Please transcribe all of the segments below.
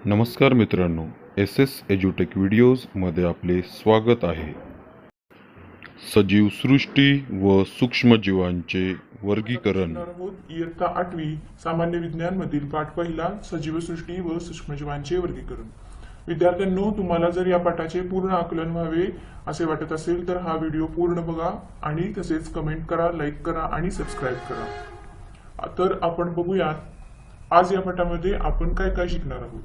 नमस्कार मित्रांनो, S S एज्युटेक व्हिडिओजमध्ये आपले स्वागत आहे. सजीव सृष्टी व सूक्ष्मजीवांचे आपण आता वर्गीकरण. शिकणार आहोत इयत्ता 8वी सामान्य विज्ञान मधील पाठ पहिला सजीवसृष्टी व सूक्ष्मजीवांचे वर्गीकरण. विद्यार्थ्यांनो, तुम्हाला जर या पाठाचे पूर्ण आकलन व्हावे असे वाटत असेल तर हा व्हिडिओ पूर्ण बघा आणि तसेच कमेंट करा, लाईक करा आणि सबस्क्राईब करा. तर आपण बघूयात आज या पाठामध्ये आपण काय काय शिकणार आहोत.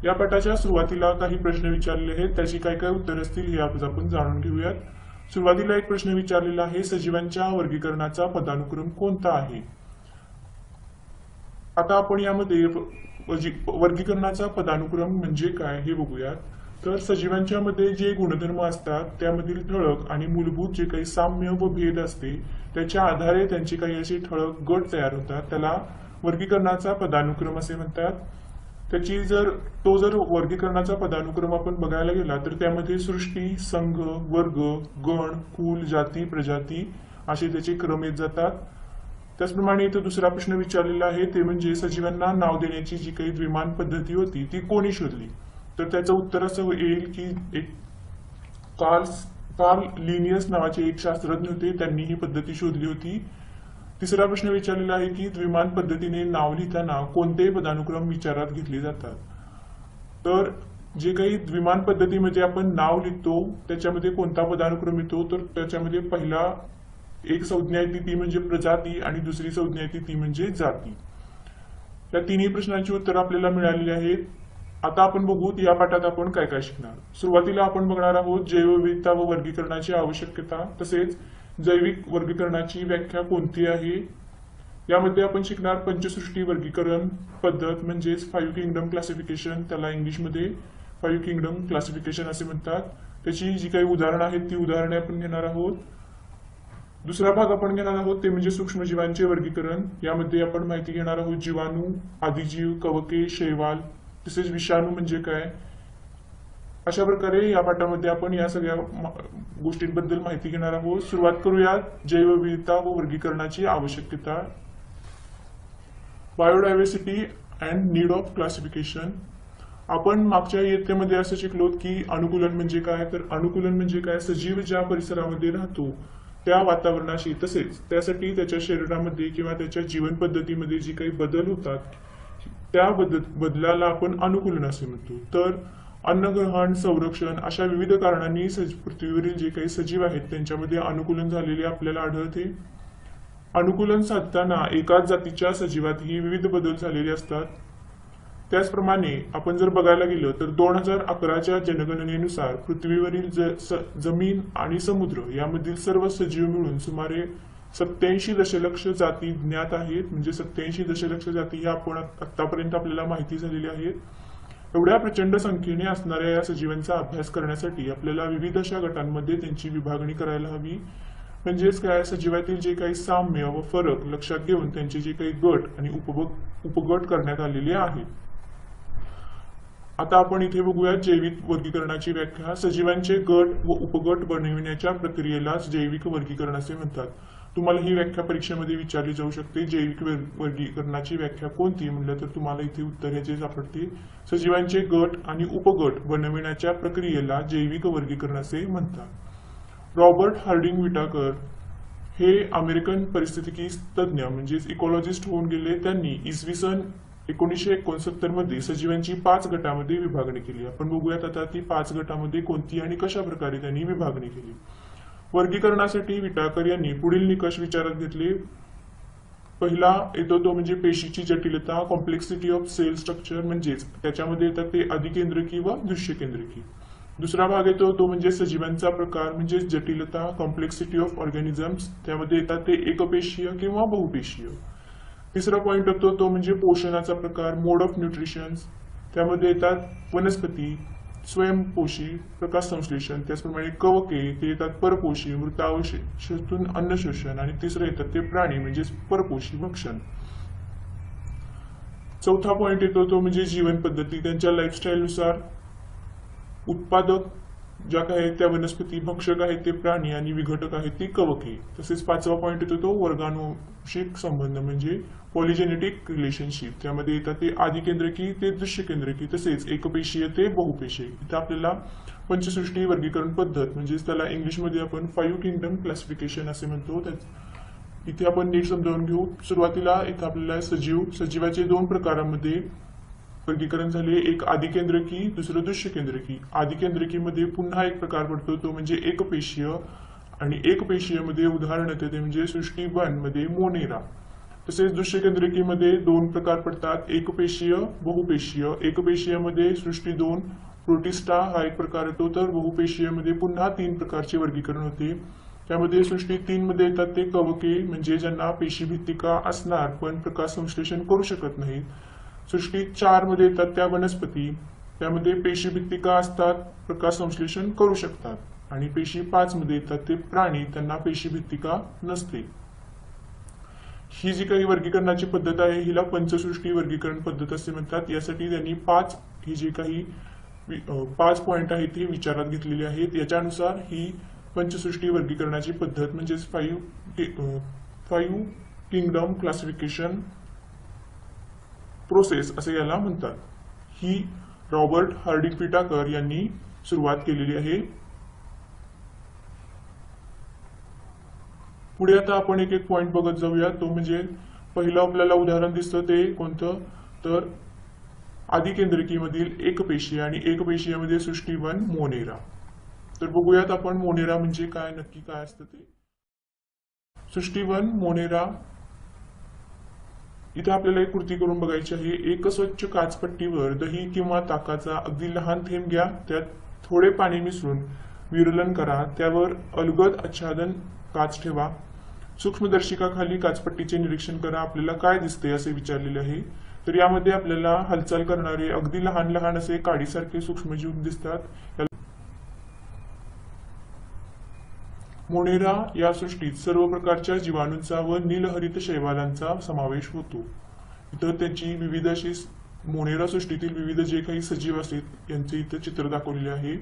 या पाठाच्या सुरुवातीला काही प्रश्न विचारलेले आहेत, त्याची काय काय उत्तर असतील हे आज आपण जाणून घेऊयात. सुरुवातीला एक प्रश्न विचारलेला आहे, सजीवांच्या वर्गीकरणाचा पदानुक्रम कोणता आहे. आता आपण यामध्ये वर्गीकरणाचा पदानुक्रम म्हणजे काय हे बघूयात. तर सजीवांच्या मध्ये जे गुणधर्म असतात त्यामधील ठळक आणि मूलभूत जे काही साम्य व भेद असते त्याच्या आधारे त्यांचे काही असे ठळक गट तयार होतात, त्याला वर्गीकरणाचा पदानुक्रम असे म्हणतात. त्याची जर वर्गीकरणाचा पदानुक्रम आपण बघायला गेला तर त्यामध्ये सृष्टी, संघ, वर्ग, गण, कुल, जाती, प्रजाती असे त्याचे क्रम येत जातात. त्याचप्रमाणे इथं दुसरा प्रश्न विचारलेला आहे, ते म्हणजे सजीवांना नाव देण्याची जी काही द्विमान पद्धती होती ती कोणी शोधली. तर त्याचं उत्तर असं येईल की एक कार्ल लिनियस नावाचे एक शास्त्रज्ञ होते, त्यांनी ही पद्धती शोधली होती. तिसरा प्रश्न विचारलेला आहे की द्विमान पद्धतीने नाव लिहिताना कोणते पदानुक्रम विचारात घेतले जातात. तर जे काही द्विमान पद्धतीमध्ये आपण नाव लिहितो त्याच्यामध्ये कोणता पदानुक्रम येतो, तर त्याच्यामध्ये पहिला एक संज्ञा येते ती म्हणजे प्रजाती आणि दुसरी संज्ञा येते ती म्हणजे जाती. या तिन्ही प्रश्नांची उत्तर आपल्याला मिळालेली आहेत. आता आपण बघू या पाठात आपण काय काय शिकणार. सुरुवातीला आपण बघणार आहोत जैवविविधता व वर्गीकरणाची आवश्यकता, तसेच जैविक वर्गीकरणाची व्याख्या कोणती आहे. यामध्ये आपण शिकणार पंचसृष्टी वर्गीकरण पद्धत म्हणजेच 5 किंगडम क्लासिफिकेशन, त्याला इंग्लिशमध्ये 5 किंगडम क्लासिफिकेशन असे म्हणतात. त्याची जी काही उदाहरणं आहेत ती उदाहरणे आपण घेणार आहोत. दुसरा भाग आपण घेणार आहोत ते म्हणजे सूक्ष्मजीवांचे वर्गीकरण. यामध्ये आपण माहिती घेणार आहोत जीवाणू, आदिजीव, कवके, शैवाल, तसेच विषाणू म्हणजे काय. अशा प्रकारे या पाठामध्ये आपण या सगळ्या गोष्टींबद्दल माहिती घेणार आहोत. सुरुवात करूया जैवविविधता व वर्गीकरणाची आवश्यकता. Biodiversity and need of classification. आपण मागच्या इयत्तेमध्ये असं शिकलो की अनुकूलन म्हणजे काय. तर अनुकूलन म्हणजे काय, सजीव ज्या परिसरामध्ये राहतो त्या वातावरणाशी तसेच त्यासाठी त्याच्या शरीरामध्ये किंवा त्याच्या जीवन पद्धतीमध्ये जी काही बदल होतात त्या बदलाला आपण अनुकूलन असे म्हणतो. तर अन्नग्रहण, संरक्षण अशा विविध कारणांनी पृथ्वीवरील जे काही सजीव आहेत त्यांच्यामध्ये अनुकूलन झालेले आपल्याला आढळते. अनुकूलन साधताना एकाच जातीच्या सजीवातही विविध बदल झालेले असतात. त्याचप्रमाणे आपण जर बघायला गेलं तर 2011च्या जनगणनेनुसार पृथ्वीवरील जमीन आणि समुद्र यामधील सर्व सजीव मिळून सुमारे 87 दशलक्ष जाती ज्ञात आहेत. म्हणजे 87 दशलक्ष जाती ह्या आपण आतापर्यंत आपल्याला माहिती झालेल्या आहेत. एवढ्या प्रचंड संख्येने असणाऱ्या या सजीवांचा अभ्यास करण्यासाठी आपल्याला विविध अशा गटांमध्ये त्यांची विभागणी करायला हवी. म्हणजेच काय, सजीवातील जे काही साम्य व फरक लक्षात घेऊन त्यांचे जे काही गट आणि उपगट करण्यात आलेले आहेत. आता आपण इथे बघूया जैविक वर्गीकरणाची व्याख्या. सजीवांचे गट व उपगट बनविण्याच्या प्रक्रियेलाच जैविक वर्गीकरण असे म्हणतात. तुम्हाला ही व्याख्या परीक्षेमध्ये विचारली जाऊ शकते. जैविक वर्गीकरणाची व्याख्या कोणती म्हणलं तर तुम्हाला इथे उत्तर याचे सापडते. सजीवांचे गट आणि उपगट बनविण्याच्या प्रक्रियेला जैविक वर्गीकरण असे म्हणतात. रॉबर्ट हार्डिंग विटाकर हे अमेरिकन परिस्थितिकी तज्ञ म्हणजेच इकॉलॉजिस्ट होऊन गेले. त्यांनी इसवी सन 1969 मध्ये सजीवांची 5 गटामध्ये विभागणी केली. आपण बघूयात आता ती 5 गटामध्ये कोणती आणि कशा प्रकारे त्यांनी विभागणी केली. वर्गीकरणासाठी विटाकर यांनी पुढील निकष विचारात घेतले. पहिला येतो तो म्हणजे पेशीची जटिलता, कॉम्प्लेक्सिटी ऑफ सेल स्ट्रक्चर, म्हणजेच त्याच्यामध्ये येतात ते अधिकेंद्रकी व दृश्यकेंद्रकी. दुसरा भाग येतो तो म्हणजे सजीवांचा प्रकार म्हणजेच जटिलता, कॉम्प्लेक्सिटी ऑफ ऑर्गॅनिझम्स, त्यामध्ये येतात ते एकपेशीय किंवा बहुपेशीय. तिसरा पॉइंट होतो तो म्हणजे पोषणाचा प्रकार, मोड ऑफ न्यूट्रिशन, त्यामध्ये येतात वनस्पती, स्वयंपोषी, प्रकाश संश्लेषण, त्याचप्रमाणे कवके ते येतात परपोषी, मृतावशेषातून अन्न शोषण, आणि तिसरं येतात ते प्राणी म्हणजेच परपोषी भक्षण. चौथा पॉइंट येतो तो म्हणजे जीवन पद्धती, त्यांच्या लाईफस्टाईलनुसार उत्पादक ज्या काय आहेत त्या वनस्पती, भक्षक आहेत ते प्राणी आणि विघटक आहेत ती कवके. तसेच 5वा पॉईंट येतो तो वर्गानुषिक संबंध म्हणजे पॉलिजेनेटिक रिलेशनशिप. त्यामध्ये येतात ते आदिकेंद्रकी ते दृश्य केंद्रकी, तसेच एकपेशीय ते बहुपेशीय. इथं आपल्याला पंचसृष्टी वर्गीकरण पद्धत म्हणजेच त्याला इंग्लिशमध्ये आपण 5 किंगडम क्लासिफिकेशन असे म्हणतो. इथे आपण नीट समजावून घेऊ. सुरुवातीला इथं आपल्याला सजीवाचे 2 प्रकारांमध्ये वर्गीकरण झाले, एक आदिकेंद्रकी, दुसरं दृश्य केंद्रकी. आदिकेंद्रकीमध्ये पुन्हा एक प्रकार पडतो तो म्हणजे एकपेशीय, आणि एकपेशीय मध्ये उदाहरण येते ते म्हणजे सृष्टी 1 मध्ये मोनेरा. तसेच दृश्य केंद्रकीमध्ये 2 प्रकार पडतात, एकपेशीय, बहुपेशीय. एकपेशीय मध्ये सृष्टी 2 प्रोटिस्टा हा एक प्रकार येतो, तर बहुपेशीय मध्ये पुन्हा 3 प्रकारचे वर्गीकरण होते. त्यामध्ये सृष्टी 3 मध्ये येतात ते कवके म्हणजे ज्यांना पेशीभित्तिका असणार पण प्रकाश संश्लेषण करू शकत नाहीत. सृष्टी 4 मध्ये येतात त्या वनस्पती, त्यामध्ये पेशीभित्तिका असतात, प्रकाश संश्लेषण करू शकतात. आणि पेशी 5 मध्ये येतात ते प्राणी, त्यांना पेशीभित्तिका नसते. ही जी काही वर्गीकरणाची पद्धत आहे हिला पंचसृष्टी वर्गीकरण पद्धत असे म्हणतात. यासाठी त्यांनी 5 ही जी काही 5 पॉइंट आहेत ते विचारात घेतलेले आहेत. याच्यानुसार ही पंचसृष्टी वर्गीकरणाची पद्धत म्हणजेच 5 किंगडम क्लासिफिकेशन प्रोसेस असे याला म्हणतात. ही रॉबर्ट हार्डिंग पिटाकर यांनी सुरुवात केलेली आहे. पुढे आता आपण एक एक पॉइंट बघत जाऊया. तो म्हणजे पहिलं आपल्याला उदाहरण दिसतं ते कोणतं, तर आदिकेंद्रकीमधील एकपेशीय आणि एकपेशीयमध्ये सृष्टी 1 मोनेरा. तर बघूयात आपण मोनेरा म्हणजे काय, नक्की काय असतं ते. सृष्टी 1 मोनेरा. इथे आपल्याला एक कृती करून बघायची आहे. एक स्वच्छ काचपट्टीवर दही किंवा ताकाचा अगदी लहान थेंब घ्या, त्यात थोडे पाणी मिसळून विरलन करा, त्यावर अलगद आच्छादन काच ठेवा. सूक्ष्मदर्शिकाखाली काचपट्टीचे निरीक्षण करा, आपल्याला काय दिसते असे विचारलेले आहे. तर यामध्ये आपल्याला हालचाल करणारे अगदी लहान लहान असे काडीसारखे सूक्ष्मजीव दिसतात. मोनेरा या सृष्टीत सर्व प्रकारच्या जीवाणूंचा व नीलहरित शैवालांचा समावेश होतो. इथं त्यांची विविध अशी मोनेरा सृष्टीतील विविध जे काही सजीव असतात यांचे इथं चित्र दाखवलेले आहे.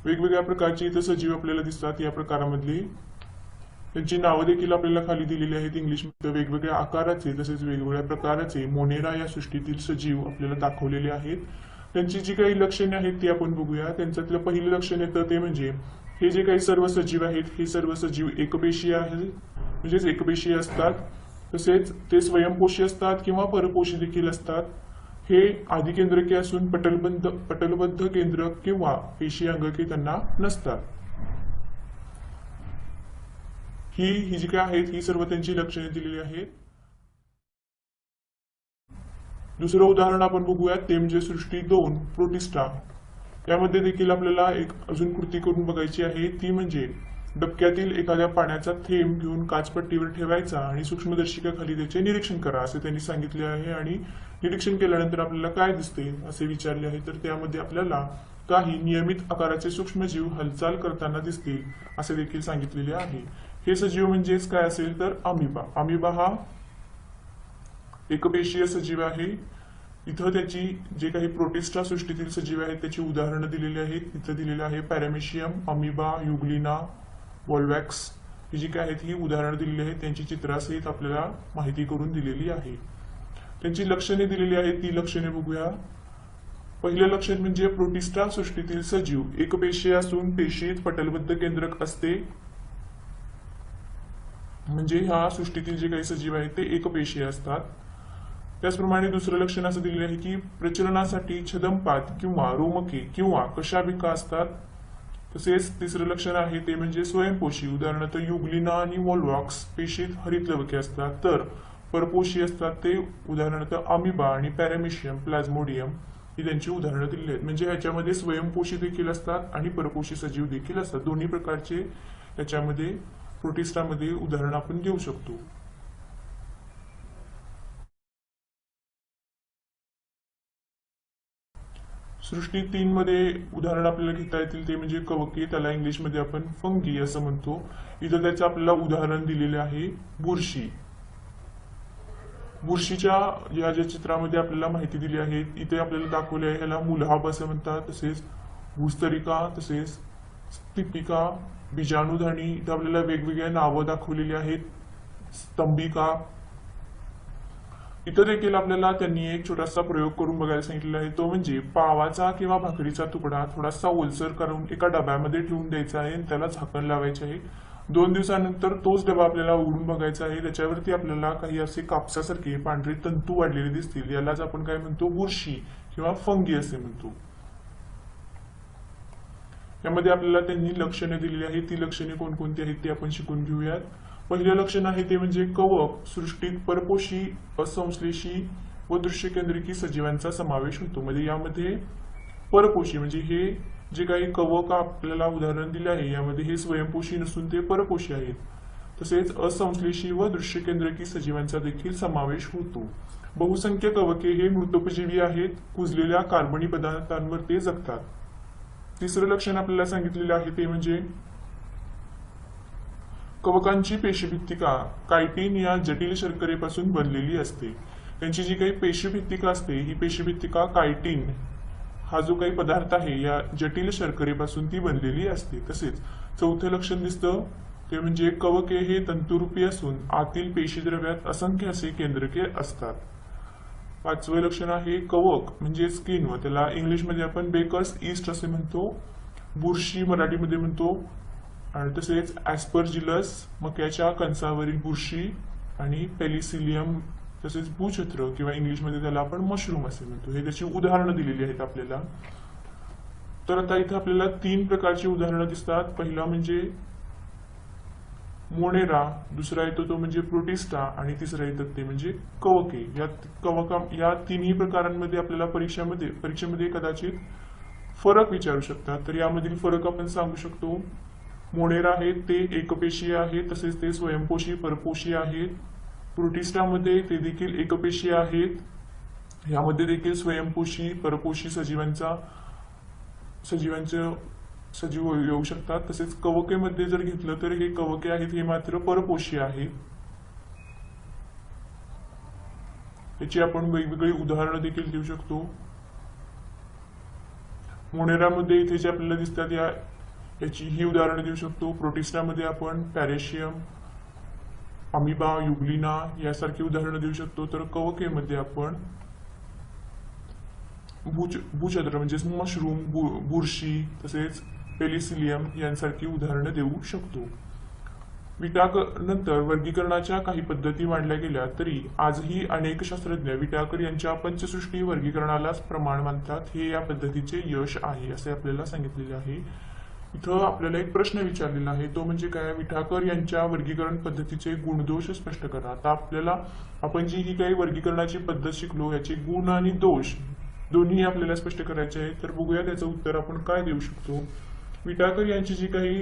वेगवेगळ्या प्रकारचे इथं सजीव आपल्याला दिसतात. या प्रकारामधले त्यांची नावं देखील आपल्याला खाली दिलेली आहेत इंग्लिशमध्ये. वेगवेगळ्या आकाराचे तसेच वेगवेगळ्या प्रकाराचे मोनेरा या सृष्टीतील सजीव आपल्याला दाखवलेले आहेत. त्यांची जी काही लक्षणे आहेत ती आपण बघूया. त्यांच्यातलं पहिलं लक्षण येतं ते म्हणजे हे जे काही सर्व सजीव आहेत हे सर्व सजीव एकपेशीय आहेत, म्हणजेच एकपेशीय असतात. तसेच ते स्वयंपोषी असतात किंवा परपोषी देखील असतात. हे आदिकेंद्रके असून पटलबद्ध केंद्रक किंवा पेशी अंगके त्यांना नसतात. ही जी काय आहेत ही सर्व त्यांची लक्षणे दिलेली आहेत. दुसरं उदाहरण आपण बघूयात ते म्हणजे सृष्टी 2 प्रोटिस्टा. यामध्ये देखील आपल्याला एक अजून कृती करून बघायची आहे. ती म्हणजे डबक्यातील एखाद्या पाण्याचा थेंब घेऊन काचपट्टीवर ठेवायचा आणि सूक्ष्मदर्शिकाखाली त्याचे निरीक्षण करा असे त्यांनी सांगितले आहे. आणि निरीक्षण केल्यानंतर आपल्याला काय दिसते असे विचारले आहे. तर त्यामध्ये आपल्याला काही नियमित आकाराचे सूक्ष्मजीव हालचाल करताना दिसतील असे देखील सांगितलेले आहे. हे सजीव म्हणजेच काय असेल तर अमिबा. अमिबा हा एकपेशीय सजीव आहे. इथं त्याची जे काही प्रोटिस्टा सृष्टीतील सजीव आहेत त्याची उदाहरणं दिलेली आहेत. इथं दिलेलं आहे पॅरामेशियम, अमिबा, युग्लिना, वॉल्वॅक्स ही जी काय आहेत ही उदाहरणं दिलेली आहेत. त्यांची चित्रासहित आपल्याला माहिती करून दिलेली आहे. त्यांची लक्षणे दिलेली आहेत, ती लक्षणे बघूया. पहिलं लक्षण म्हणजे प्रोटिस्टा सृष्टीतील सजीव एकपेशीय असून पेशीत पटलबद्ध केंद्रक असते. म्हणजे ह्या सृष्टीतील जे काही सजीव आहेत ते एकपेशीय असतात. त्याचप्रमाणे दुसरं लक्षण असं दिलेलं आहे की प्रचलनासाठी छदमपात किंवा रोमके किंवा कशाभिका असतात. तसेच तिसरं लक्षण आहे ते म्हणजे स्वयंपोषी. उदाहरणार्थ युग्लिना आणि वॉल्वॉक्स पेशीत हरितलवके असतात, तर परपोषी असतात ते उदाहरणार्थ अमिबा आणि पॅरामेशियम, प्लाझ्मोडियम ही त्यांची उदाहरणं दिलेली आहेत. म्हणजे ह्याच्यामध्ये स्वयंपोषी देखील असतात आणि परपोषी सजीव देखील असतात. दोन्ही प्रकारचे त्याच्यामध्ये प्रोटिस्टामध्ये उदाहरण आपण देऊ शकतो. सृष्टी 3 मध्ये उदाहरण आपल्याला घेता येतील ते म्हणजे कवके, त्याला इंग्लिशमध्ये आपण फंगी असं म्हणतो. इथं त्याचं आपल्याला उदाहरण दिलेले आहे बुरशी. बुरशीच्या या ज्या चित्रामध्ये आपल्याला माहिती दिली आहे इथे आपल्याला दाखवले आहे ह्याला मुलहाब असं म्हणतात. तसेच भूस्तरिका, तसेच स्तिपिका, बीजाणुधणी, इथं आपल्याला वेगवेगळ्या नावं दाखवलेली आहेत, स्तंभिका. इथं देखील आपल्याला त्यांनी एक छोटासा प्रयोग करून बघायला सांगितलेला आहे, तो म्हणजे पावाचा किंवा भाकरीचा तुकडा थोडासा ओलसर करून एका डब्यामध्ये ठेवून द्यायचा आहे आणि त्याला झाकण लावायचे आहे. 2 दिवसानंतर तोच डबा आपल्याला उघडून बघायचा आहे. त्याच्यावरती आपल्याला काही असे कापसासारखे पांढरे तंतू वाढलेले दिसतील. यालाच आपण काय म्हणतो, बुरशी किंवा फंगी असे म्हणतो. यामध्ये आपल्याला त्यांनी लक्षणे दिलेली आहेत. ती लक्षणे कोणकोणती आहेत ते आपण शिकून घेऊयात. पहिलं लक्षण आहे ते म्हणजे कवक सृष्टीत परपोषी, असंश्लेषी व दृश्यकेंद्रिकी सजीवांचा समावेश होतो. म्हणजे यामध्ये परपोषी म्हणजे हे जे काही कवक आपल्याला उदाहरण दिले आहे यामध्ये हे स्वयंपोषी नसून ते परपोषी आहेत. तसेच असंश्लेषी व दृश्यकेंद्रिकी सजीवांचा देखील समावेश होतो. बहुसंख्य कवके हे मृतोपजीवी आहेत. कुजलेल्या कार्बनी पदार्थांवर ते जगतात. तिसरं लक्षण आपल्याला सांगितलेलं आहे ते म्हणजे कवकांची पेशीभित्तिका कायटिन या जटिल शर्करेपासून बनलेली असते. त्यांची जी काही पेशीभित्तिका असते ही पेशीभित्तिका कायटिन हा जो काही पदार्थ आहे या जटिल शर्करेपासून ती बनलेली असते. तसेच चौथं लक्षण दिसतं ते म्हणजे कवके हे तंतुरूपी असून आतील पेशीद्रव्यात असंख्य असे केंद्रके असतात. पाचवं लक्षण आहे कवक म्हणजे स्किन व त्याला इंग्लिशमध्ये आपण बेकर्स ईस्ट असे म्हणतो, बुरशी मराठीमध्ये म्हणतो, आणि तसेच ऍस्परजिलस मक्याच्या कणसावरील बुरशी आणि पेलिसिलियम तसेच भूछत्र किंवा इंग्लिशमध्ये त्याला आपण मशरूम असे म्हणतो. हे त्याची उदाहरणं दिलेली आहेत आपल्याला. तर आता इथे आपल्याला 3 प्रकारची उदाहरणं दिसतात. पहिला म्हणजे मोनेरा, दुसरा येतो तो म्हणजे प्रोटिस्टा आणि तिसरा येतात ते म्हणजे कवके. या तिन्ही प्रकारांमध्ये आपल्याला परीक्षेमध्ये कदाचित फरक विचारू शकतात. तर यामधील फरक आपण सांगू शकतो. मोनेरा आहेत ते एकपेशीय आहेत, तसेच ते स्वयंपोषी परपोषी आहेत. प्रोटिस्टामध्ये ते देखील एकपेशीय आहेत. यामध्ये देखील स्वयंपोषी परपोषी सजीव येऊ शकतात. तसेच कवकेमध्ये जर घेतलं तर हे कवके आहेत हे मात्र परपोषी आहेत. याची आपण वेगवेगळी उदाहरणं देखील देऊ शकतो. मोनेरामध्ये इथे जे आपल्याला दिसतात याची ही उदाहरणं देऊ शकतो. प्रोटिस्टामध्ये आपण पॅरेशियम, अमिबा, युग्लिना यासारखी उदाहरणं देऊ शकतो. तर कवकेमध्ये आपण भूछत्र म्हणजे मशरूम, बुरशी तसेच पेलिसिलियम यांसारखी उदाहरणं देऊ शकतो. विटाकर वर्गीकरणाच्या काही पद्धती मांडल्या गेल्या तरी आजही अनेक शास्त्रज्ञ विटाकर यांच्या पंचसृष्टी वर्गीकरणालाच प्रमाण मानतात. हे या पद्धतीचे यश आहे असे आपल्याला सांगितलेले आहे. इथं आपल्याला एक प्रश्न विचारलेला आहे तो म्हणजे काय, विटाकर यांच्या वर्गीकरण पद्धतीचे गुणदोष स्पष्ट करा. आता आपण जी ही काही वर्गीकरणाची पद्धत शिकलो याचे गुण आणि दोष दोन्ही आपल्याला स्पष्ट करायचे आहे. तर बघूया त्याचं उत्तर आपण काय देऊ शकतो. विटाकर यांची जी काही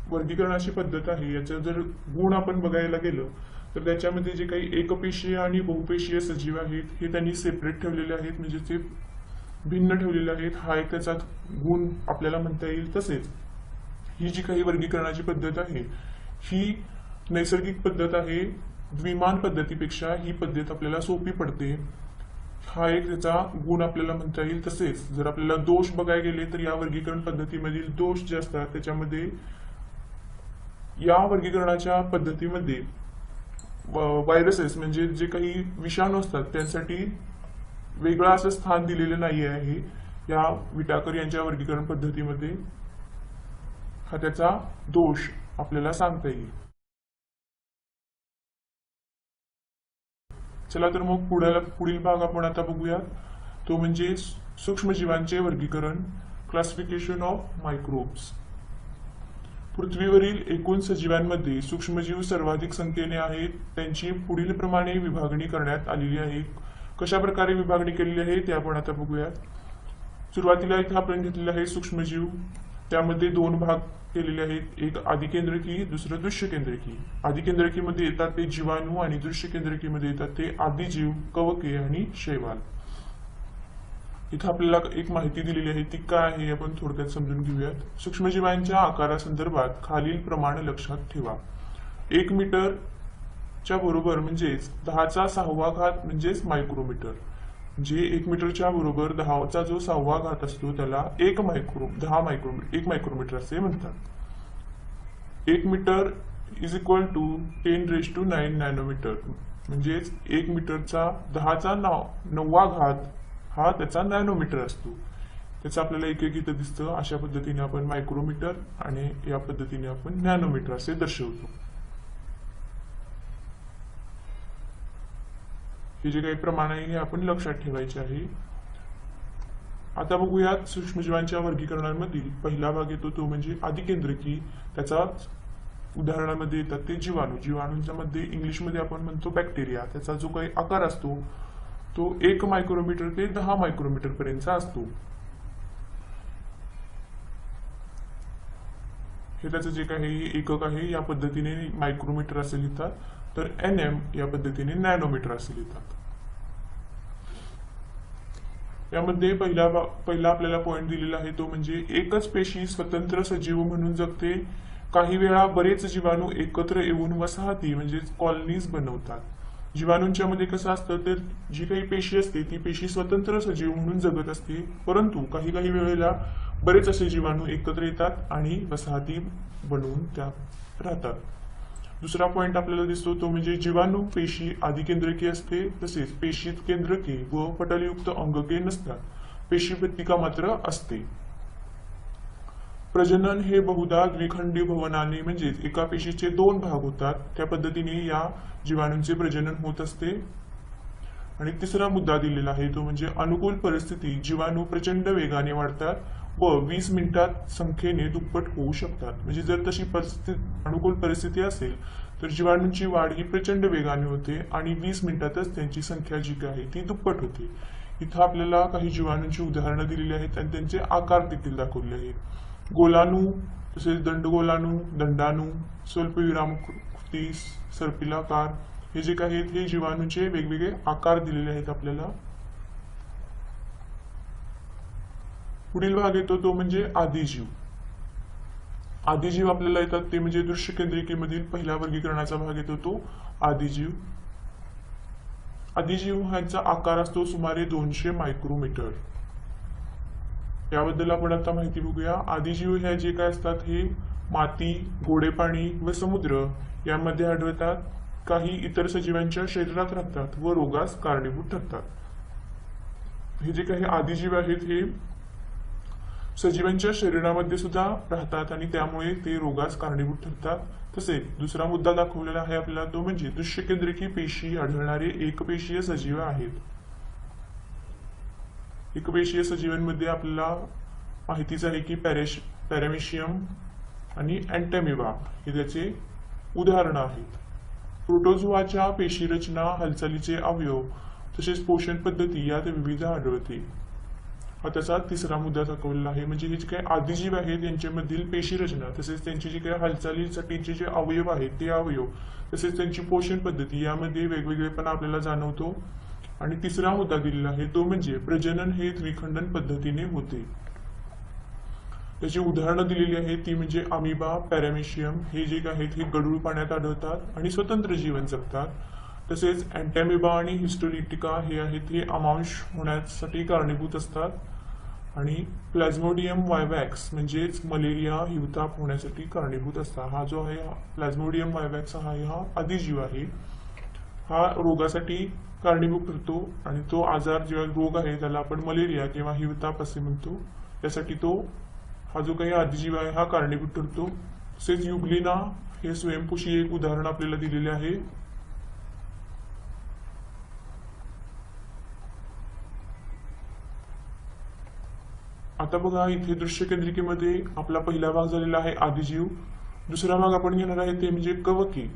वर्गीकरणाची पद्धत आहे याचे जर गुण आपण बघायला गेलो तर त्याच्यामध्ये जे काही एकपेशीय आणि बहुपेशीय सजीव आहेत हे त्यांनी सेपरेट ठेवलेले आहेत, म्हणजे ते भिन्न ठेवलेले आहेत. हा एक त्याचा गुण आपल्याला म्हणता येईल. तसेच ही जी काही वर्गीकरणाची पद्धत आहे ही नैसर्गिक पद्धत आहे. द्विमान पद्धतीपेक्षा ही पद्धत आपल्याला सोपी पडते. हा एक त्याचा गुण आपल्याला म्हणता येईल. तसेच जर आपल्याला दोष बघायला गेले तर या वर्गीकरण पद्धतीमधील दोष जे असतात त्याच्यामध्ये या वर्गीकरणाच्या पद्धतीमध्ये व्हायरसेस म्हणजे जे काही विषाणू असतात त्यांसाठी वेगळं असं स्थान दिलेलं नाही आहे या विटाकर यांच्या वर्गीकरण पद्धतीमध्ये. हा त्याचा दोष आपल्याला सांगता येईल. चला तर मग पुढील भाग आपण आता बघूया तो म्हणजे सूक्ष्मजीवांचे वर्गीकरण, क्लासिफिकेशन ऑफ मायक्रोब्स. पृथ्वीवरील एकूण सजीवांमध्ये सूक्ष्मजीव सर्वाधिक संख्येने आहेत. त्यांची पुढील प्रमाणे विभागणी करण्यात आलेली आहे. कशा प्रकारे विभागणी केलेली आहे ते आपण आता बघूया. सुरुवातीला इथे आपण घेतलेले आहे सूक्ष्मजीव. त्यामध्ये 2 भाग केलेले आहेत, एक आदिकेंद्रकी, दुसरं दृश्यकेंद्रकी. आदिकेंद्रकीमध्ये येतात ते जीवाणू आणि दृश्यकेंद्रकीमध्ये येतात ते आदिजीव, कवके आणि शैवाल. इथं आपल्याला एक माहिती दिलेली आहे ती काय आहे आपण थोडक्यात समजून घेऊयात. सूक्ष्मजीवांच्या आकारासंदर्भात खालील प्रमाण लक्षात ठेवा. 1 मीटरच्या बरोबर म्हणजेच 10⁶ म्हणजेच मायक्रोमीटर. म्हणजे 1 मीटरच्या बरोबर 10चा जो 6वा घात असतो त्याला 1 मायक्रोमीटर असे म्हणतात. 1 metre is equal to 10⁹ nanometre, म्हणजेच 1 मीटरचा 10चा 9वा घात हा त्याचा नॅनोमीटर असतो. त्याचं आपल्याला एक इथं दिसतं. अशा पद्धतीने आपण मायक्रोमीटर आणि या पद्धतीने आपण नॅनोमीटर असे दर्शवतो. हे जे काही प्रमाण आहे हे आपण लक्षात ठेवायचे आहे. आता बघूयात सूक्ष्मजीवांच्या वर्गीकरणामधील पहिला भाग येतो तो म्हणजे आदिकेंद्रकी. त्याचा उदाहरणामध्ये येतात ते जीवाणू. जीवाणूंच्या मध्ये इंग्लिशमध्ये आपण म्हणतो बॅक्टेरिया. त्याचा जो काही आकार असतो तो 1 मायक्रोमीटर ते 10 मायक्रोमीटर पर्यंतचा असतो. हे त्याचं जे काही एकक आहे या पद्धतीने मायक्रोमीटर असे लिहितात, तर NM या पद्धतीने नॅनोमीटर असे लिहितात. यामध्ये पहिला आपल्याला पॉइंट दिलेला आहे तो म्हणजे एकच पेशी स्वतंत्र सजीव म्हणून जगते. काही वेळा बरेच जीवाणू एकत्र येऊन वसाहती म्हणजे कॉलनीज बनवतात. जीवाणूंच्या मध्ये कसं असतं तर जी काही पेशी असते ती पेशी स्वतंत्र सजीव म्हणून जगत असते, परंतु काही वेळेला बरेच असे जीवाणू एकत्र येतात आणि वसाहती बनवून त्या राहतात. दुसरा पॉइंट आपल्याला दिसतो तो म्हणजे जीवाणू पेशी आदिकेंद्रकी असते, तसेच पेशीत केंद्रके व पटलयुक्त अंगके नसतात. पेशीपत्तिका मात्र असते. प्रजनन हे बहुधा द्विखंडी भवनाने म्हणजेच एका पेशीचे 2 भाग होतात त्या पद्धतीने या जीवाणूंचे प्रजनन होत असते. आणि तिसरा मुद्दा दिलेला आहे तो म्हणजे अनुकूल परिस्थिती जीवाणू प्रचंड वेगाने वाढतात व 20 मिनिटात संख्येने दुप्पट होऊ शकतात. म्हणजे जर तशी अनुकूल परिस्थिती असेल तर जीवाणूंची वाढ ही प्रचंड वेगाने होते आणि 20 मिनिटातच त्यांची संख्या जी आहे ती दुप्पट होते. इथं आपल्याला काही जीवाणूंची उदाहरणं दिलेली आहेत आणि त्यांचे आकार देखील दाखवले आहेत. गोलाणू, तसेच दंडगोलाणू, दंडाणू, स्वल्पविरामकृती, सर्पिलाकार, हे जे काही आहेत हे जीवाणूंचे वेगवेगळे आकार दिलेले आहेत आपल्याला. पुढील भाग येतो तो म्हणजे आदिजीव. आदिजीव आपल्याला येतात ते म्हणजे दृश्य केंद्रिकेमधील पहिल्या वर्गीकरणाचा भाग येतो तो आदिजीव. आदिजीव ह्यांचा आकार असतो सुमारे 200 मायक्रोमीटर. याबद्दल आपण आता माहिती बघूया. आदिजीव ह्या जे काय असतात हे माती, गोडे पाणी व समुद्र यामध्ये आढळतात. काही इतर सजीवांच्या शरीरात राहतात व रोगास कारणीभूत ठरतात. हे जे काही आदिजीव आहेत हे सजीवांच्या शरीरामध्ये सुद्धा राहतात आणि त्यामुळे ते रोगास कारणीभूत ठरतात. तसेच दुसरा मुद्दा दाखवलेला आहे आपल्याला तो म्हणजे दृश्यकेंद्रकी पेशी आढळणारे एकपेशीय सजीव आहेत. एकपेशीय सजीवांमध्ये आपल्याला माहितीच आहे की पॅरामेशियम आणि अँटॅमिबा हे त्याचे उदाहरणं आहेत. प्रोटोझोआच्या पेशी रचना, हालचालीचे अवयव तसेच पोषण पद्धती यात विविध आढळते. हा त्याचा तिसरा मुद्दा दाखवलेला आहे. म्हणजे हे जे काही आदिजीव आहेत यांच्यामधील पेशी रचना तसेच त्यांची जी काही हालचालीसाठीचे जे अवयव आहेत ते अवयव तसेच त्यांची पोषण पद्धती यामध्ये वेगवेगळेपणा आपल्याला जाणवतो. आणि तिसरा मुद्दा दिलेला आहे तो म्हणजे प्रजनन हे द्विखंडन पद्धतीने होते. त्याची उदाहरणं दिलेली आहेत ती म्हणजे अमिबा, पॅरामेशियम हे जे आहेत हे गढूळ पाण्यात आढळतात आणि स्वतंत्र जीवन जगतात. तसेच अँटॅमिबा आणि हिस्टोलिटिका हे आहेत हे अमांश होण्यासाठी कारणीभूत असतात. आणि प्लाझ्मोडियम वायवॅक्स म्हणजेच मलेरिया, हिवताप होण्यासाठी कारणीभूत असतात. हा जो आहे प्लाझ्मोडियम वायवॅक्स हा आदिजीव आहे. हा रोगासाठी कारणीभूत ठरतो आणि तो आजार जेव्हा रोग आहे त्याला आपण मलेरिया किंवा हिवताप असे म्हणतो. त्यासाठी तो हा जो काही आदिजीव आहे हा कारणीभूत ठरतो. तसेच युग्लिना हे स्वयंपोषी एक उदाहरण आपल्याला दिलेले आहे. आता बघा इथे दृश्य केंद्रिकेमध्ये आपला पहिला भाग झालेला आहे आदिजीव. दुसरा भाग आपण घेणार आहे ते म्हणजे कवके.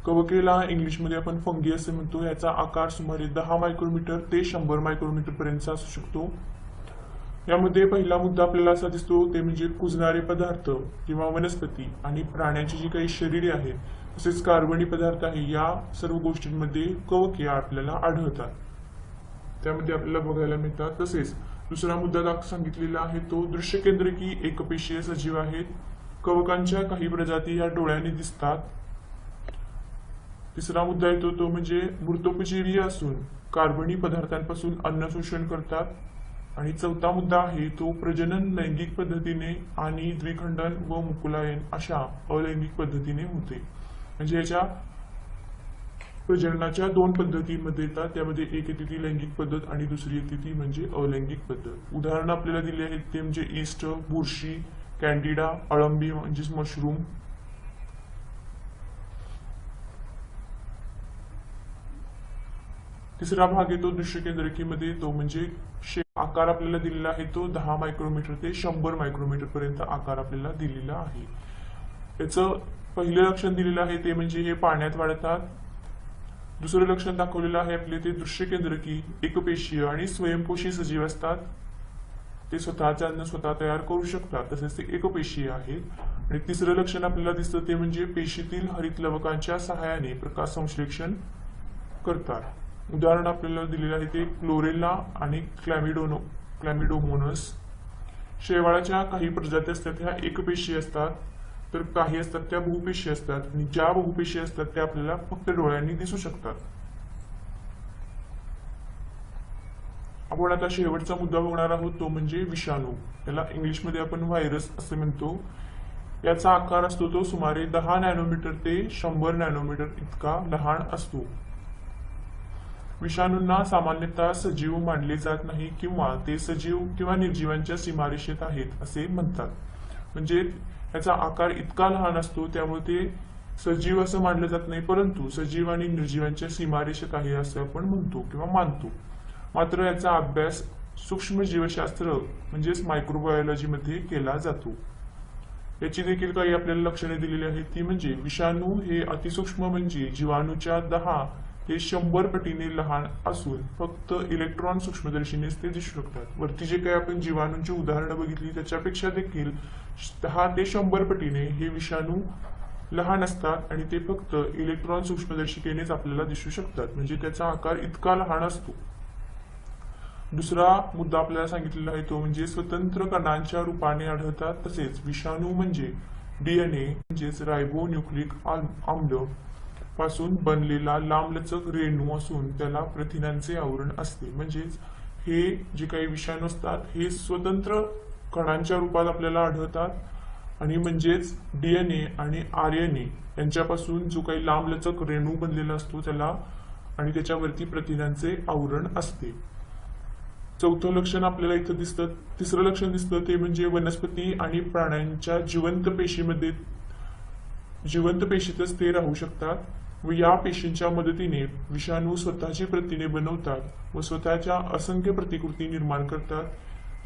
कवकेला इंग्लिशमध्ये आपण फंगी असे म्हणतो. याचा आकार सुमारे 10 मायक्रोमीटर ते 100 मायक्रोमीटर पर्यंतचा असू शकतो. यामध्ये पहिला मुद्दा आपल्याला असा दिसतो ते म्हणजे कुजणारे पदार्थ किंवा वनस्पती आणि प्राण्यांची जी काही शरीरे आहेत तसेच कार्बनी पदार्थ आहे या सर्व गोष्टींमध्ये कवके आपल्याला आढळतात. त्यामध्ये आपल्याला बघायला मिळतात. तसेच दुसरा मुद्दा सांगितलेला आहे तो दृश्य केंद्रकी एकपेशीय सजीव आहेत. कवकांच्या काही प्रजाती या डोळ्याने दिसतात. तिसरा मुद्दा येतो तो म्हणजे मृतोपजीवी असून कार्बनी पदार्थांपासून अन्न शोषण करतात. आणि चौथा मुद्दा आहे तो प्रजनन लैंगिक पद्धतीने आणि द्विखंडन व मुकुलायन अशा अलैंगिक पद्धतीने होते. म्हणजे याच्या प्रजननाच्या दोन पद्धतीमध्ये येतात. त्यामध्ये एक येते ती लैंगिक पद्धत आणि दुसरी येते ती म्हणजे अलैंगिक पद्धत. उदाहरण आपल्याला दिले आहेत ते म्हणजे ईस्ट, बुरशी, कॅन्डिडा, अळंबी म्हणजेच मशरूम. तिसरा भाग येतो दृश्य केंद्रकीमध्ये, तो म्हणजे आकार आपल्याला दिलेला आहे तो 10 मायक्रोमीटर ते 100 मायक्रोमीटर पर्यंत आकार आपल्याला दिलेला आहे. याचं पहिलं लक्षण दिलेलं आहे ते म्हणजे हे पाण्यात वाढतात. दुसरं लक्षण दाखवलेलं आहे आपले ते दृश्य केंद्रकी एकपेशीय आणि स्वयंपोषी सजीव असतात. ते स्वतःचे अन्न स्वतः तयार करू शकतात, तसेच ते एकपेशीय आहेत. आणि तिसरं लक्षण आपल्याला दिसतं ते म्हणजे पेशीतील हरितलवकांच्या सहाय्याने प्रकाश संश्लेषण करतात. उदाहरण आपल्याला दिलेलं आहे ते क्लोरेला आणि क्लॅमिडोमोनस. शेवाळाच्या काही प्रजाती असतात त्या एकपेशीय असतात, तर काही असतात त्या बहुपेशीय असतात. आणि ज्या बहुपेशीय असतात त्या आपल्याला फक्त डोळ्यांनी दिसू शकतात. आपण आता शेवटचा मुद्दा बघणार आहोत तो म्हणजे विषाणू. याला इंग्लिशमध्ये आपण व्हायरस असे म्हणतो. याचा आकार असतो तो सुमारे 10 नॅनोमीटर ते 100 नॅनोमीटर इतका लहान असतो. विषाणूंना सामान्यतः सजीव मानले जात नाही किंवा ते सजीव किंवा निर्जीवांच्या सीमारेषेत आहेत असे म्हणतात. म्हणजे याचा आकार इतका लहान असतो त्यामुळे ते सजीव असं मानलं जात नाही, परंतु सजीव आणि निर्जीवांच्या सीमारेषेत आहे असं आपण म्हणतो किंवा मानतो. मात्र याचा अभ्यास सूक्ष्म जीवशास्त्र म्हणजेच मायक्रोबायोलॉजी मध्ये केला जातो. याची देखील काही आपल्याला लक्षणे दिलेली आहेत ती म्हणजे विषाणू हे अतिसूक्ष्म म्हणजे जीवाणूच्या 10 ते 100 पटीने लहान असून फक्त इलेक्ट्रॉन सूक्ष्मदर्शीनेच ते दिसू शकतात. वरती जे काही आपण जीवाणूंची उदाहरणं बघितली त्याच्यापेक्षा देखील 10 ते 100 पटीने हे विषाणू लहान असतात आणि ते फक्त इलेक्ट्रॉन सूक्ष्मदर्शिकेनेच आपल्याला दिसू शकतात. म्हणजे त्याचा आकार इतका लहान असतो. दुसरा मुद्दा आपल्याला सांगितलेला आहे तो म्हणजे स्वतंत्र कणांच्या रूपाने आढळतात. तसेच विषाणू म्हणजे डीएनए म्हणजेच रायबोन्यूक्लिक आम्ल पासून बनलेला लांबलचक रेणू असून त्याला प्रथिनांचे आवरण असते. म्हणजेच हे जे काही विषाणू असतात हे स्वतंत्र कणांच्या रूपात आपल्याला आढळतात आणि म्हणजेच डीएनए आणि आरएनए यांच्यापासून जो काही लांबलचक रेणू बनलेला असतो त्याला आणि त्याच्यावरती प्रथिनांचे आवरण असते. चौथं लक्षण आपल्याला इथं दिसतं. तिसरं लक्षण दिसतं ते म्हणजे वनस्पती आणि प्राण्यांच्या जिवंत पेशीतच ते राहू शकतात व या पेशींच्या मदतीने विषाणू स्वतःची प्रथिने बनवतात व स्वतःच्या असंख्य प्रतिकृती निर्माण करतात.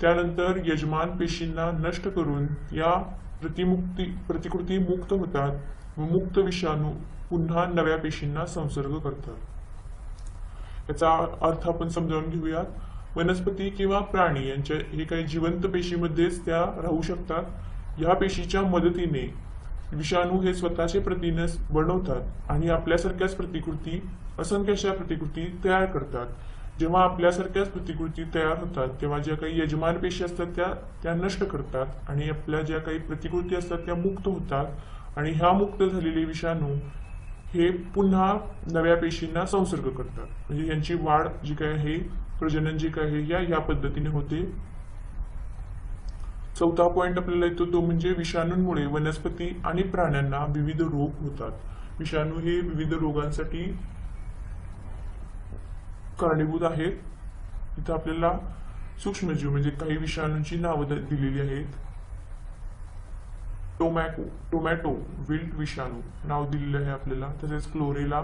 त्यानंतर यजमान पेशींना नष्ट करून या प्रतिकृती मुक्त होतात व मुक्त विषाणू पुन्हा नव्या पेशींना संसर्ग करतात. याचा अर्थ आपण समजावून घेऊयात. वनस्पती किंवा प्राणी यांच्या हे काही जिवंत पेशीमध्येच त्या राहू शकतात. या पेशीच्या मदतीने विषाणू हे स्वतःचे प्रथिने बनवतात आणि आपल्यासारख्याच प्रतिकृती असंख्य अशा प्रतिकृती तयार करतात. जेव्हा आपल्यासारख्याच प्रतिकृती तयार होतात तेव्हा ज्या काही यजमान पेशी असतात त्या नष्ट करतात आणि आपल्या ज्या काही प्रतिकृती असतात त्या मुक्त होतात आणि ह्या मुक्त झालेले विषाणू हे पुन्हा नव्या पेशींना संसर्ग करतात. म्हणजे यांची वाढ जी काय आहे, प्रजनन जे काय आहे या पद्धतीने होते. चौथा पॉइंट आपल्याला येतो तो म्हणजे विषाणूंमुळे वनस्पती आणि प्राण्यांना विविध रोग होतात. विषाणू हे विविध रोगांसाठी कारणीभूत आहेत. इथं आपल्याला सूक्ष्मजीव म्हणजे काही विषाणूंची नावं दिलेली आहेत. टोमॅटो विल्ट विषाणू नाव दिलेलं आहे आपल्याला. तसेच क्लोरेला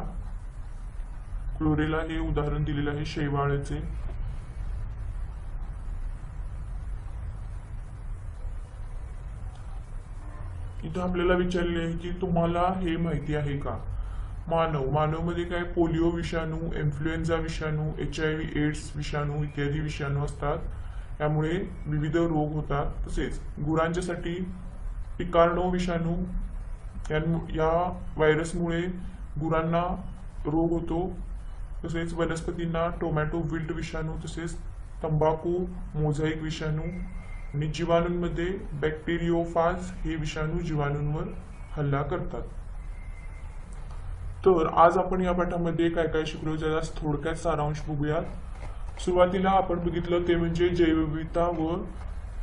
हे उदाहरण दिलेलं आहे शैवाळाचे. इथं आपल्याला विचारले आहे की तुम्हाला हे माहिती आहे का? मानवमध्ये काय पोलिओ विषाणू, इन्फ्लुएन्झा विषाणू, HIV एड्स विषाणू इत्यादी विषाणू असतात. यामुळे विविध रोग होतात. तसेच गुरांच्यासाठी पिकार्नो विषाणू या व्हायरसमुळे गुरांना रोग होतो. तसेच वनस्पतींना टोमॅटो विल्ट विषाणू, तसेच तंबाखू मोझाईक विषाणू आणि जीवाणूंमध्ये बॅक्टेरियोफाज हे विषाणू जीवाणूंवर हल्ला करतात. तर आज आपण या पाठामध्ये काय काय शिकलो त्याचा थोडक्यात सारांश बघूयात। सुरुवातीला आपण बघितलं ते म्हणजे जैवविविधता व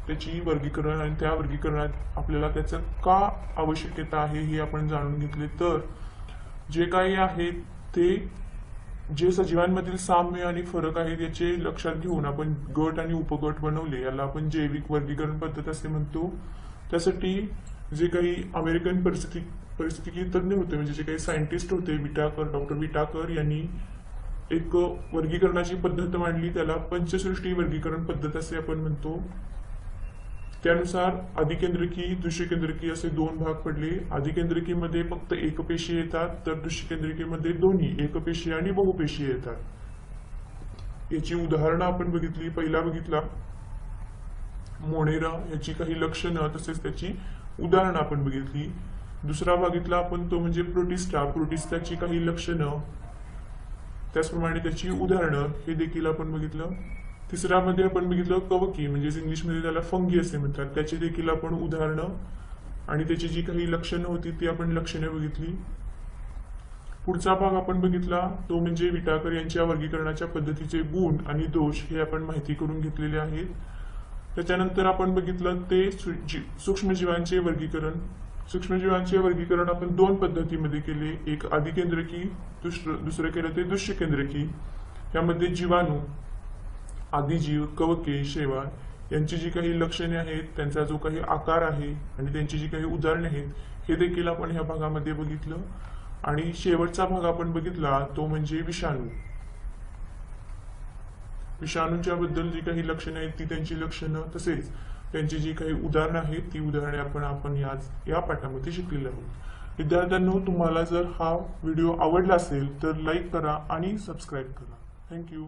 त्याची वर्गीकरण आणि त्या वर्गीकरणात आपल्याला त्याचं का आवश्यकता आहे हे आपण जाणून घेतले। तर जे काही आहे ते जे सजीवांमधील साम्य आणि फरक आहेत याचे लक्षात घेऊन आपण गट आणि उपगट बनवले, याला आपण जैविक वर्गीकरण पद्धत असे म्हणतो। त्यासाठी जे काही अमेरिकन परिस्थितिकी तज्ञ होते म्हणजे जे काही सायंटिस्ट होते डॉक्टर विटाकर यांनी एक वर्गीकरणाची पद्धत मांडली, त्याला पंचसृष्टी वर्गीकरण पद्धत असे आपण म्हणतो। त्यानुसार अधिकेंद्रकी दृश्यकेंद्रकी असे दोन भाग पडले। अधिकेंद्रकीमध्ये फक्त एकपेशीय येतात, तर दृश्यकेंद्रकीमध्ये दोन्ही एकपेशीय आणि बहुपेशीय येतात। याची उदाहरणं आपण बघितली। पहिला बघितला मोनेरा, याची काही लक्षणं तसेच त्याची उदाहरणं आपण बघितली। दुसरा बघितला आपण तो म्हणजे प्रोटिस्टाची काही लक्षणं त्याचप्रमाणे त्याची उदाहरणं हे देखील आपण बघितलं। तिसऱ्यामध्ये आपण बघितलं कवकी म्हणजे इंग्लिशमध्ये त्याला फंगी असे म्हणतात, त्याची देखील आपण उदाहरणं आणि त्याची जी काही लक्षणं होती ती आपण लक्षणे बघितली। पुढचा भाग आपण बघितला तो म्हणजे विटाकर यांच्या वर्गीकरणाच्या पद्धतीचे गुण आणि दोष हे आपण माहिती करून घेतलेले आहेत। त्याच्यानंतर आपण बघितलं ते सूक्ष्मजीवांचे वर्गीकरण। सूक्ष्मजीवांचे वर्गीकरण आपण दोन पद्धतीमध्ये केले, एक अधिकेंद्रकी, दुसरं केलं ते दृश्यकेंद्रकी। यामध्ये जीवाणू, आदिजीव, कवके, शैवाल यांची जी काही लक्षणे आहेत, त्यांचा जो काही आकार आहे आणि त्यांची जी काही उदाहरणे आहेत हे देखील आपण ह्या भागामध्ये बघितलं। आणि शेवटचा भाग आपण बघितला तो म्हणजे विषाणू। विषाणूंच्या बद्दल जी काही लक्षणे आहेत ती त्यांची लक्षणं तसेच त्यांची जी काही उदाहरणं आहेत ती उदाहरणे आपण या पाठामध्ये शिकलेली आहोत। विद्यार्थ्यांनो, तुम्हाला जर हा व्हिडिओ आवडला असेल तर लाईक करा आणि सबस्क्राईब करा। थँक्यू।